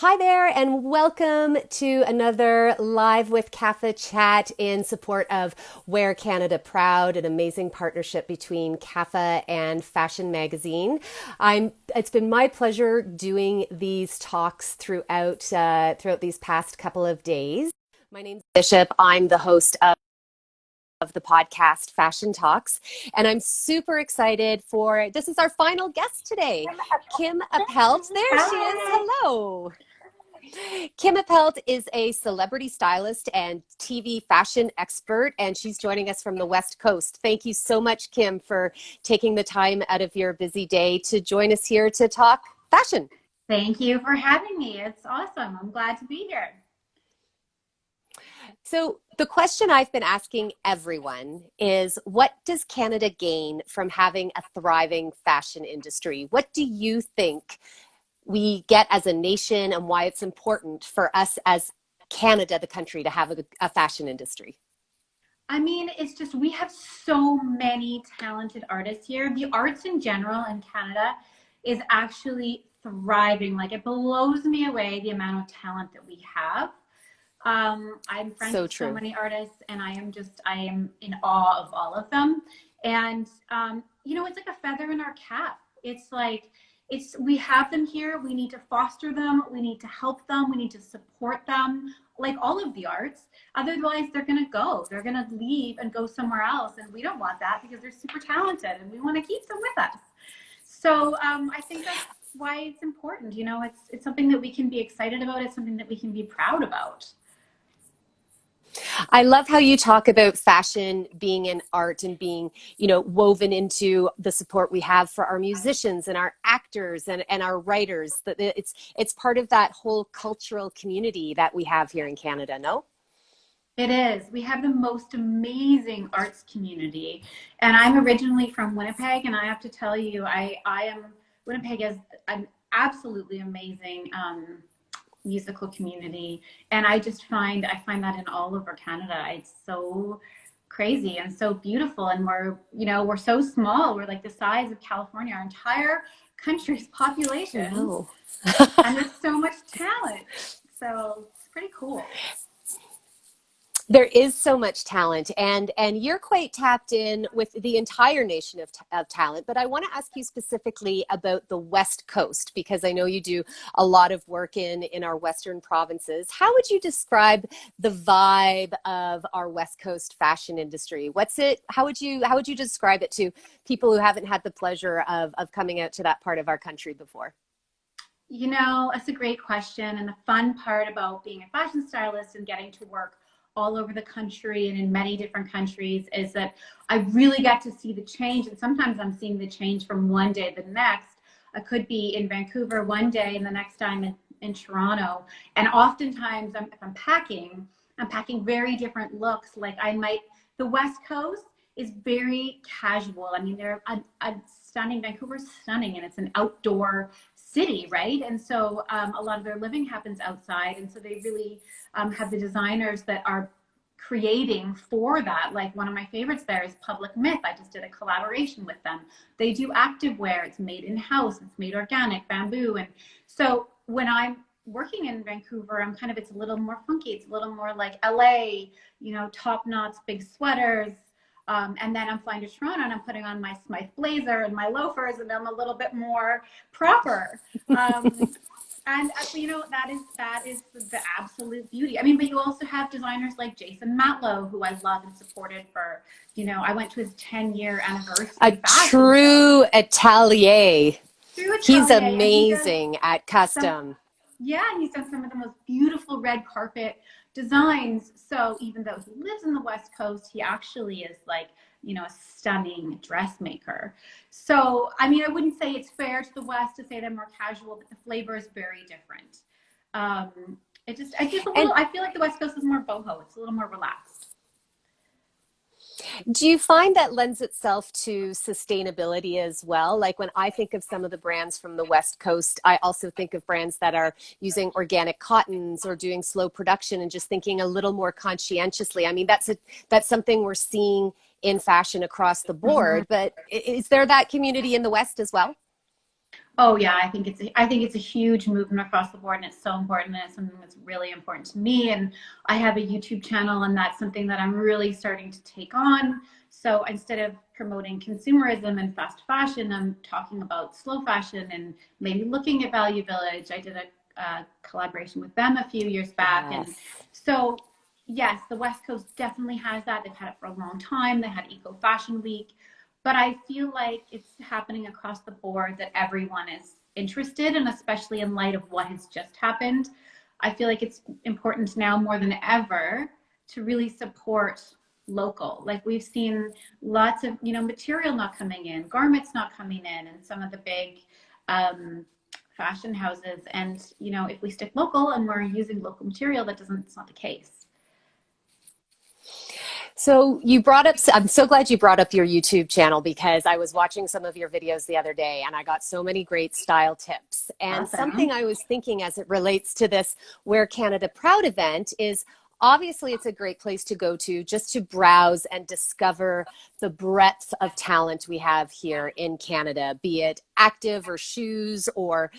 Hi there, and welcome to another Live with CAFA chat in support of Wear Canada Proud, an amazing partnership between CAFA and Fashion Magazine. It's been my pleasure doing these talks throughout these past couple of days. My name's Bishop. I'm the host of the podcast Fashion Talks, and I'm super excited for this is our final guest today, Kim Appelt. There she is. Hello. Kim Appelt is a celebrity stylist and TV fashion expert, and she's joining us from the West Coast. Thank you so much, Kim, for taking the time out of your busy day to join us here to talk fashion. Thank you for having me. It's awesome. I'm glad to be here. So the question I've been asking everyone is, what does Canada gain from having a thriving fashion industry? What do you think we get as a nation, and why it's important for us as Canada, the country, to have a fashion industry? I mean, it's just, we have so many talented artists here. The arts in general in Canada is actually thriving. Like, it blows me away the amount of talent that we have. I'm friends with so many artists, and I am in awe of all of them. And, it's like a feather in our cap. It's like, we have them here. We need to foster them. We need to help them. We need to support them, like all of the arts. Otherwise, they're going to go. They're going to leave and go somewhere else. And we don't want that, because they're super talented and we want to keep them with us. So I think that's why it's important. It's something that we can be excited about. It's something that we can be proud about. I love how you talk about fashion being an art and being, woven into the support we have for our musicians and our actors and our writers. That it's part of that whole cultural community that we have here in Canada, no? It is. We have the most amazing arts community. And I'm originally from Winnipeg, and I have to tell you, Winnipeg is an absolutely amazing musical community, and I find that in all over Canada. It's so crazy and so beautiful, and we're so small. We're like the size of California, our entire country's population. And there's so much talent, so it's pretty cool. There is so much talent, and you're quite tapped in with the entire nation of talent. But I want to ask you specifically about the West Coast, because I know you do a lot of work in our Western provinces. How would you describe the vibe of our West Coast fashion industry? How would you describe it to people who haven't had the pleasure of coming out to that part of our country before? That's a great question. And the fun part about being a fashion stylist and getting to work all over the country and in many different countries is that I really get to see the change. And sometimes I'm seeing the change from one day to the next. I could be in Vancouver one day and the next time in Toronto. And oftentimes if I'm packing very different looks. Like the West Coast is very casual. I mean, they're a stunning, Vancouver's stunning, and it's an outdoor city, right? And so a lot of their living happens outside, and so they really have the designers that are creating for that. Like, one of my favorites there is Public Myth. I just did a collaboration with them. They do active wear. It's made in-house. It's made organic, bamboo. And so when I'm working in Vancouver, it's a little more funky. It's a little more like LA, top knots, big sweaters. And then I'm flying to Toronto and I'm putting on my Smythe blazer and my loafers, and I'm a little bit more proper. And that is the absolute beauty. I mean, but you also have designers like Jason Matlow, who I love and supported for, I went to his 10-year anniversary. A true atelier. He's amazing at custom. He's done some of the most beautiful red carpet designs. So even though he lives in the West Coast, he actually is like, a stunning dressmaker. So, I mean, I wouldn't say it's fair to the West to say they're more casual, but the flavor is very different. I feel like the West Coast is more boho. It's a little more relaxed. Do you find that lends itself to sustainability as well? Like, when I think of some of the brands from the West Coast, I also think of brands that are using organic cottons or doing slow production and just thinking a little more conscientiously. I mean, that's something we're seeing in fashion across the board, but is there that community in the West as well? Oh yeah, I think it's a huge movement across the board, and it's so important, and it's something that's really important to me. And I have a YouTube channel, and that's something that I'm really starting to take on. So instead of promoting consumerism and fast fashion, I'm talking about slow fashion and maybe looking at Value Village. I did a collaboration with them a few years back, and Yes. so yes, the West Coast definitely has that. They've had it for a long time. They had Eco Fashion Week. But I feel like it's happening across the board that everyone is interested, and especially in light of what has just happened. I feel like it's important now more than ever to really support local. Like we've seen lots of, material not coming in, garments not coming in, and some of the big fashion houses. And, if we stick local and we're using local material, it's not the case. So you brought up, I'm so glad you brought up your YouTube channel, because I was watching some of your videos the other day and I got so many great style tips. And something Awesome. I was thinking as it relates to this Wear Canada Proud event is, obviously it's a great place to go to just to browse and discover the breadth of talent we have here in Canada, be it active or shoes or,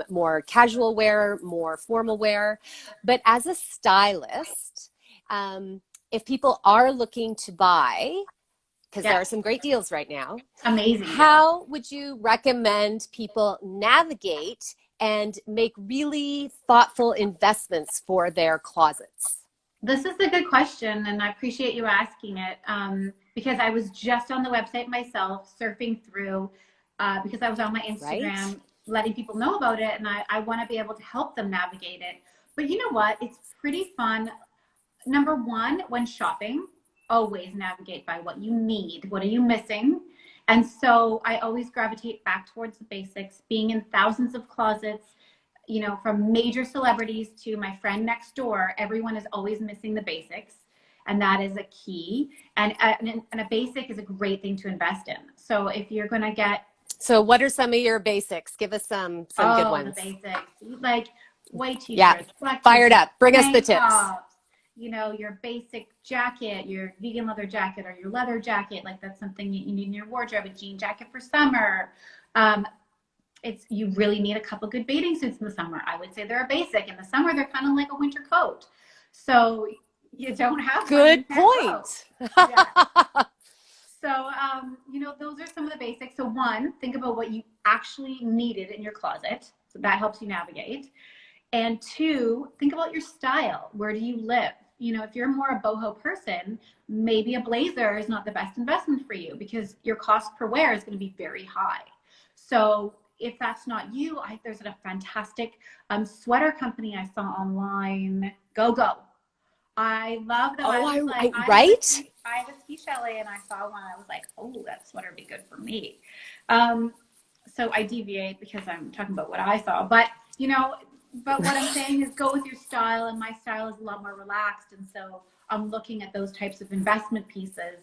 more casual wear, more formal wear. But as a stylist, if people are looking to buy, because there Yeah, are some great deals right now, amazing deal. how would you recommend people navigate and make really thoughtful investments for their closets? This is a good question, and I appreciate you asking it, because I was just on the website myself, surfing through, because I was on my Right? Instagram letting people know about it, and I want to be able to help them navigate it. But you know what? It's pretty fun. Number one, when shopping, always navigate by what you need. What are you missing? And so I always gravitate back towards the basics, being in thousands of closets, from major celebrities to my friend next door. Everyone is always missing the basics. And that is a key. And a basic is a great thing to invest in. So if you're going to get, So what are some of your basics? Give us some good oh, the ones. basics, like white Yeah. t-shirts, black Fired t-shirts, up. Bring us the tank tips. tops, your basic jacket, your vegan leather jacket or your leather jacket. Like that's something you need in your wardrobe, a jean jacket for summer. You really need a couple good bathing suits in the summer. I would say they're a basic. In the summer, they're kind of like a winter coat. So you don't have one, you Good can't go. point. Yeah. So, those are some of the basics. So one, think about what you actually needed in your closet. So that helps you navigate. And two, think about your style. Where do you live? If you're more a boho person, maybe a blazer is not the best investment for you because your cost per wear is going to be very high. So if that's not you, there's a fantastic sweater company I saw online, Go Go. I love that. Oh, I was like, right? I have a ski chalet and I saw one. I was like, oh, that sweater would be good for me. So I deviate because I'm talking about what I saw. But what I'm saying is go with your style, and my style is a lot more relaxed. And so I'm looking at those types of investment pieces.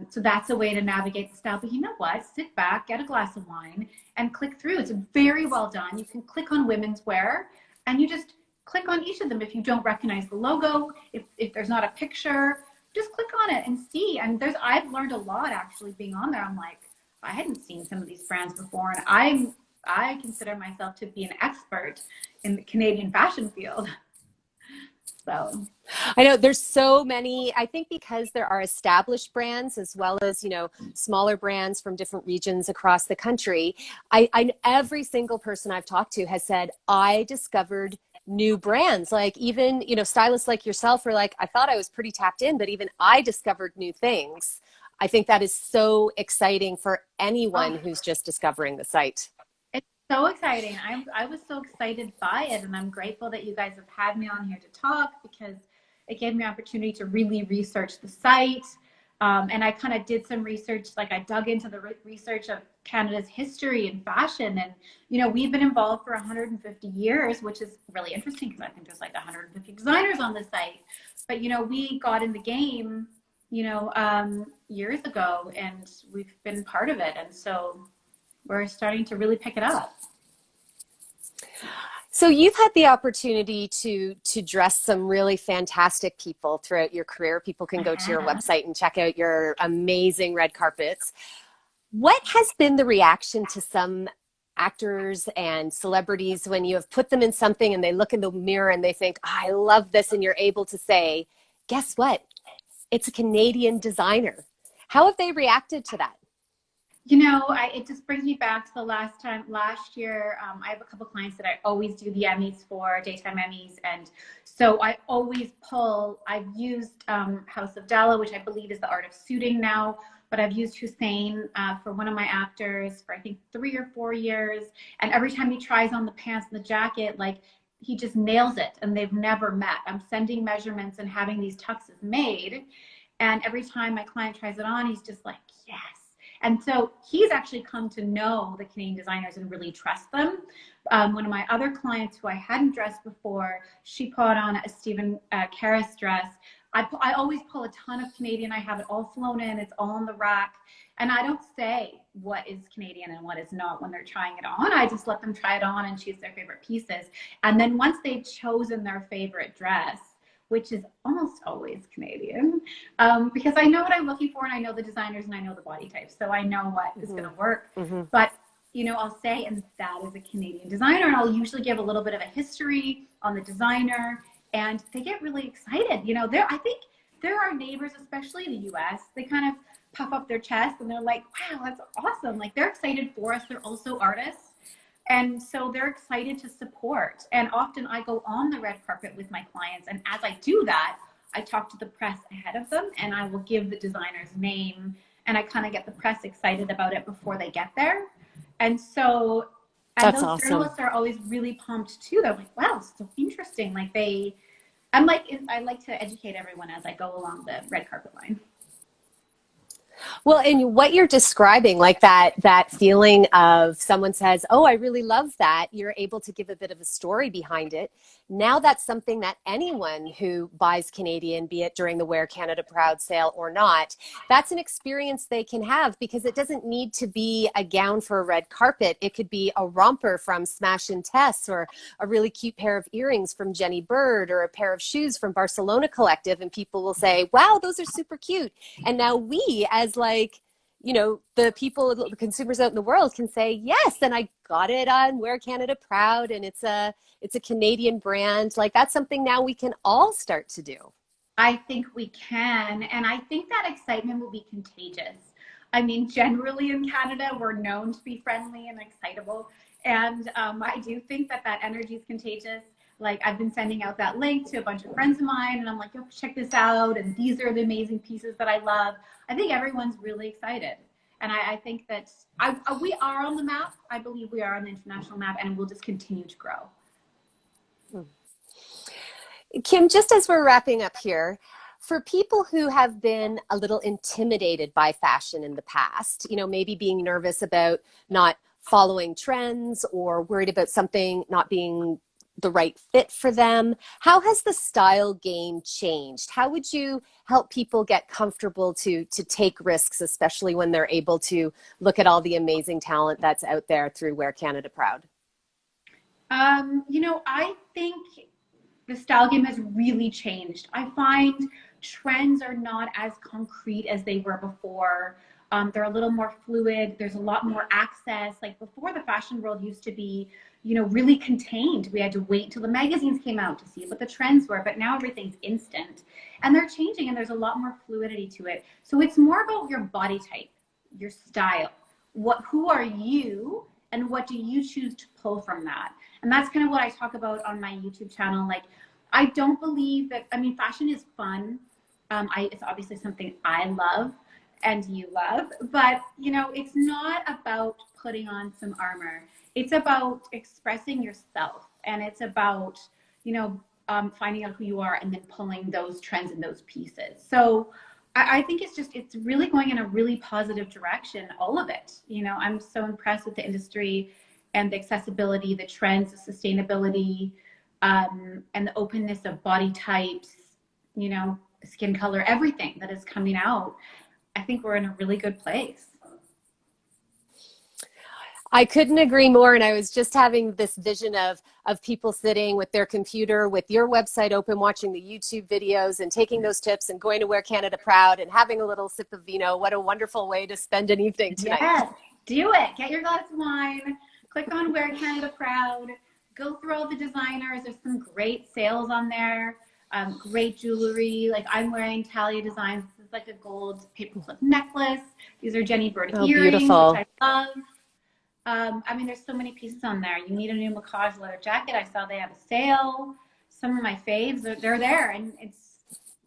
So that's a way to navigate the style. But you know what? Sit back, get a glass of wine, and click through. It's very well done. You can click on women's wear, and you just click on each of them. If you don't recognize the logo, if there's not a picture, just click on it and see. And I've learned a lot actually being on there. I'm like, I hadn't seen some of these brands before, and I consider myself to be an expert in the Canadian fashion field. So I know there's so many, I think because there are established brands as well as, smaller brands from different regions across the country. Every single person I've talked to has said, I discovered new brands. Like even, stylists like yourself are like, I thought I was pretty tapped in, but even I discovered new things. I think that is so exciting for anyone who's just discovering the site. it's so exciting. I was so excited by it, and I'm grateful that you guys have had me on here to talk because it gave me opportunity to really research the site. And I kind of did some research, like I dug into the research of Canada's history in fashion. And, we've been involved for 150 years, which is really interesting because I think there's like 150 designers on the site. But, we got in the game, years ago, and we've been part of it. And so we're starting to really pick it up. So you've had the opportunity to dress some really fantastic people throughout your career. People can go to your website and check out your amazing red carpets. What has been the reaction to some actors and celebrities when you have put them in something and they look in the mirror and they think, oh, I love this, and you're able to say, guess what? It's a Canadian designer. How have they reacted to that? You know, it just brings me back to the last year. I have a couple clients that I always do the Emmys for, daytime Emmys. And so I've used House of Della, which I believe is the art of suiting now, but I've used Hussein for one of my actors for I think 3 or 4 years. And every time he tries on the pants and the jacket, like he just nails it, and they've never met. I'm sending measurements and having these tuxes made. And every time my client tries it on, he's just like, yes. And so he's actually come to know the Canadian designers and really trust them. One of my other clients who I hadn't dressed before, she put on a Stephen Karras dress. I always pull a ton of Canadian. I have it all flown in. It's all on the rack. And I don't say what is Canadian and what is not when they're trying it on. I just let them try it on and choose their favorite pieces. And then once they've chosen their favorite dress, which is almost always Canadian, because I know what I'm looking for, and I know the designers, and I know the body types, so I know what is going to work. But you know, I'll say, and that is a Canadian designer, and I'll usually give a little bit of a history on the designer, and they get really excited. You know, I think there are neighbors, especially in the U.S., they kind of puff up their chest and they're like, wow, that's awesome. Like, they're excited for us. They're also artists. And so they're excited to support. And often I go on the red carpet with my clients. And as I do that, I talk to the press ahead of them, and I will give the designer's name, and I kind of get the press excited about it before they get there. And so, and That's those awesome. journalists are always really pumped too. They're like, wow, so interesting. Like I like to educate everyone as I go along the red carpet line. Well, and what you're describing, like that feeling of someone says, "Oh, I really love that." You're able to give a bit of a story behind it. Now that's something that anyone who buys Canadian, be it during the Wear Canada Proud sale or not, that's an experience they can have, because it doesn't need to be a gown for a red carpet. It could be a romper from Smash and Tess, or a really cute pair of earrings from Jenny Bird, or a pair of shoes from Barcelona Collective, and people will say, "Wow, those are super cute." And now we, as like, you know, the people, the consumers out in the world, can say, yes, and I got it on Wear Canada Proud, and it's a Canadian brand. Like, that's something now we can all start to do. I think we can, and I think that excitement will be contagious. I mean, generally in Canada, we're known to be friendly and excitable, and I do think that energy is contagious. Like, I've been sending out that link to a bunch of friends of mine, and I'm like, yo, check this out, and these are the amazing pieces that I love. I think everyone's really excited, and I think that we are on the map. I believe we are on the international map, and we'll just continue to grow. Kim, just as we're wrapping up here, for people who have been a little intimidated by fashion in the past, you know, maybe being nervous about not following trends, or worried about something not being the right fit for them, how has the style game changed? How would you help people get comfortable to take risks, especially when they're able to look at all the amazing talent that's out there through Wear Canada Proud? You know, I think the style game has really changed. I find trends are not as concrete as they were before. They're a little more fluid. There's a lot more access. Like, before, the fashion world used to be, you know, really contained. We had to wait till the magazines came out to see what the trends were, but now everything's instant, and they're changing, and there's a lot more fluidity to it. So it's more about your body type, your style. Who are you, and what do you choose to pull from that? And that's kind of what I talk about on my YouTube channel. Like, I don't believe that, I mean, fashion is fun. It's obviously something I love and you love, but, you know, it's not about putting on some armor. It's about expressing yourself, and it's about, you know, finding out who you are and then pulling those trends and those pieces. So I think it's really going in a really positive direction, all of it. You know, I'm so impressed with the industry and the accessibility, the trends, the sustainability, and the openness of body types, you know, skin color, everything that is coming out. I think we're in a really good place. I couldn't agree more. And I was just having this vision of people sitting with their computer, with your website open, watching the YouTube videos and taking those tips and going to Wear Canada Proud and having a little sip of vino. What a wonderful way to spend an evening tonight. Yes, do it. Get your glass of wine. Click on Wear Canada Proud. Go through all the designers. There's some great sales on there. Great jewelry. Like I'm wearing Talia Designs. This is like a gold paperclip necklace. These are Jenny Bird earrings, beautiful. which I love. I mean, there's so many pieces on there. You need a new macaje leather jacket. I saw they have a sale. Some of my faves, they're there. And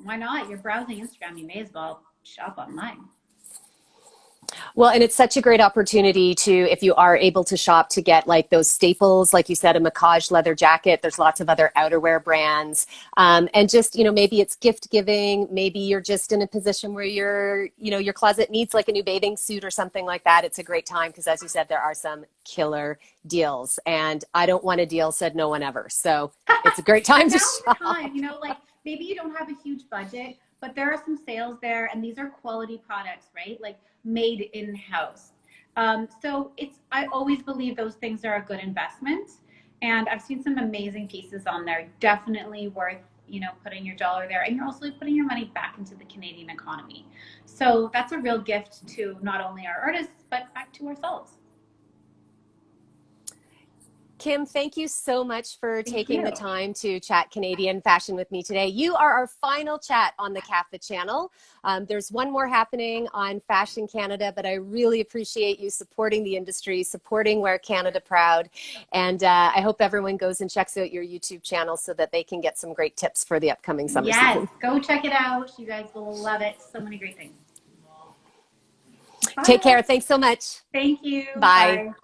why not? You're browsing Instagram. You may as well shop online. Well, and it's such a great opportunity to, if you are able to shop, to get like those staples, like you said, a macaje leather jacket. There's lots of other outerwear brands. And just, maybe it's gift giving. Maybe you're just in a position where your closet needs like a new bathing suit or something like that. It's a great time because, as you said, there are some killer deals. And I don't want a deal, said no one ever. So it's a great time to shop. Like maybe you don't have a huge budget, but there are some sales there, and these are quality products, right? Like made in-house. So I always believe those things are a good investment, and I've seen some amazing pieces on there. Definitely worth, putting your dollar there, and you're also putting your money back into the Canadian economy. So that's a real gift to not only our artists, but back to ourselves. Kim, thank you so much for taking the time to chat Canadian fashion with me today. You are our final chat on the CAFA channel. There's one more happening on Fashion Canada, but I really appreciate you supporting the industry, supporting Wear Canada Proud. And I hope everyone goes and checks out your YouTube channel so that they can get some great tips for the upcoming summer season. Yes, go check it out. You guys will love it. So many great things. Bye. Take care. Thanks so much. Thank you. Bye. Bye.